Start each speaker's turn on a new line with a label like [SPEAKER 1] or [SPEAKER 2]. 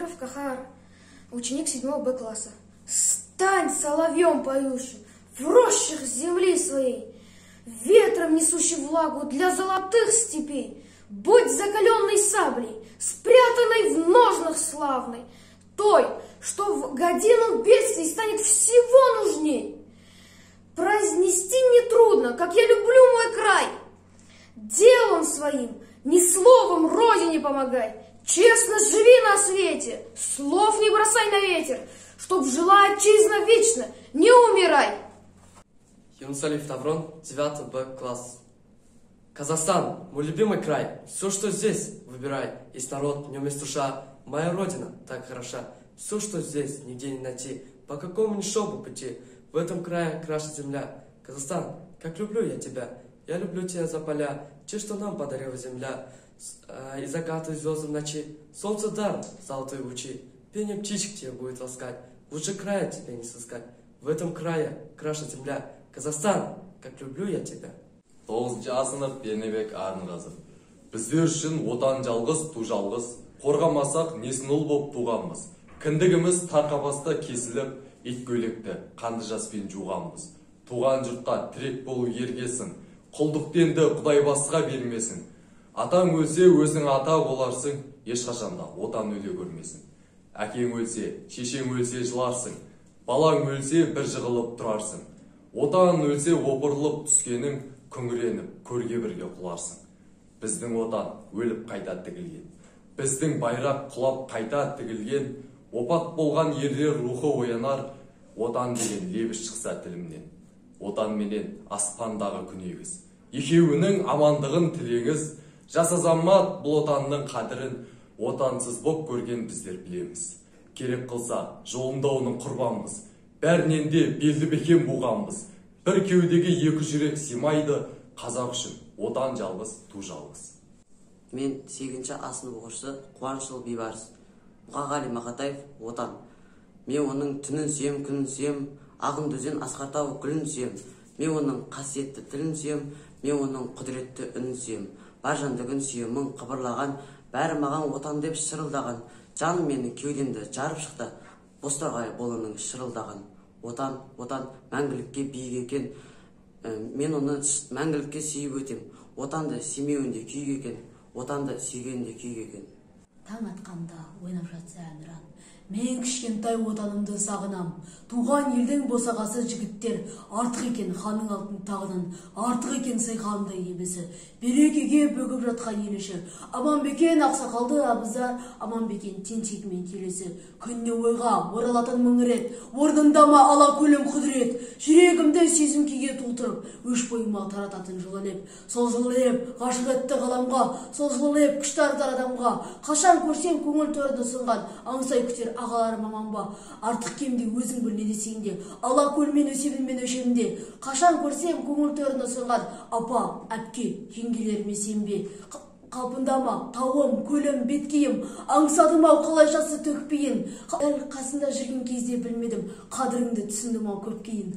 [SPEAKER 1] Макаров Кахар, ученик 7 Б класса. Стань соловьем поющим в рощах земли своей, ветром несущий влагу для золотых степей. Будь закаленной саблей, спрятанной в ножнах славной, той, что в годину бедствий станет всего нужней. Произнести нетрудно, как я люблю мой край. Делом своим, ни словом родине помогай. Честно живи на свете, слов не бросай на ветер, чтоб жила отчизна вечно, не умирай.
[SPEAKER 2] Юнусалиев Таврон, 9 Б класс. Казахстан, мой любимый край, все, что здесь, выбирай. Есть народ, в нем есть душа, моя родина так хороша. Все, что здесь, нигде не найти, по какому ни шагу пути. В этом крае краше земля. Казахстан, как люблю я тебя. Я люблю тебя за поля, те, что нам подарила земля. И закаты звезды в ночи, солнце дар, золотые лучи. Пение птичек тебя будет ласкать, лучше края тебя не сыскать. В этом крае краше земля. Казахстан, как люблю я тебя.
[SPEAKER 3] 9-шы сынып Бенебек Арынғазы. Біздер үшін отан жалғыз, ту жалғыз. Қорғамасақ несін ұл боп туғанбыз. Кіндігіміз тарқапаста кесіліп, ит көйлекті қанды жаспен жуғанбыз. Туған жұртқа тірек болу ергесін. Құлдықтенді Құдай басқа бермесін. Атаң өлсе, өзің ата боларсың, ешқашанда отан өле көрмесін. Әкең өлсе, шешең өлсе жыларсың. Балаң өлсе, бір жығылып тұрарсың. Отан өлсе, опырылып түскенің, күңіреніп, көрге бірге құларсың. Біздің отан өліп қайта тігілген. Біздің байрақ құлап қайта тігілген. Опат болған ерлер рухы оянар. Отан деген лебіз шықса тілімнен. Отан менен аспандағы күн егіз. Екеуінің амандығын тілеңіз. Жас азамат бұл отанның қадірін отансыз боп көрген біздер білеміз. Керек қылса жолында оның құрбанбыз. Бәрінен де белді бекем буғанбыз. Бір кеудеге екі жүрек симайды. Қазақ үшін отан жалғыз, ту жалғыз.
[SPEAKER 4] Мен 8-ші А сынып оқушысы Қуанышұлы Бейбарыс. Мұқағали Мақатаев отан. Мен оның түнін сүйем, күнін сүйем, ағын дүзен асқар тау гүлін сүйем. Мен оның қасиетті тілін сүйем, мен оның құдіретті үнін сүйем. Бар жандығын сүйемін қыбырлаған, бәрі маған отан деп шырылдаған. Жаным менің кеудемді жарып шықты, бозторғай болының шырылдаған. Отан, отан мәңгілікке биік екен. Мен оны мәңгілікке сүйіп өтем. Отанды сүймеуінде күйік екен, отанды сүйгенде күйік екен.
[SPEAKER 5] Таң атқанда ойнап жатса әнұран, мен кішкентай отанымды сағынам. Туған елдің босағасы жігіттер, артық екен ханның алтын тағынан, артық екен сайқанды ебесі, берекеге бөгіп жатқан ел іші. Аманбекен ақсақалды абыздар, Аманбекен тентегімен келесі. Күнне ойға оралатын мың рет, орнында ма ала көлем құдірет. Жүрегімді сезім күйге толтырып, өш бойыма тарататын жылы леп. Сол жылы леп ғашық етті ғаламға, сол жылы леп күштар адамға. Қашан көрсем көңіл торыды сынған, аңсай күтер ағаларым аман ба. Артық кемде өзің біл не десең де, ала көлмен өсебінмен өшемде. Қашан көрсем көңіл торыды сынған, апа, әпке, жеңгелеріме сенбе. Қалпындама, тауым, көлім, беткейім, аңсадым ау қалайшасы төкпейін. Қасында жүрген кезде білмедім, қадіріңді түсіндім ау көп кейін.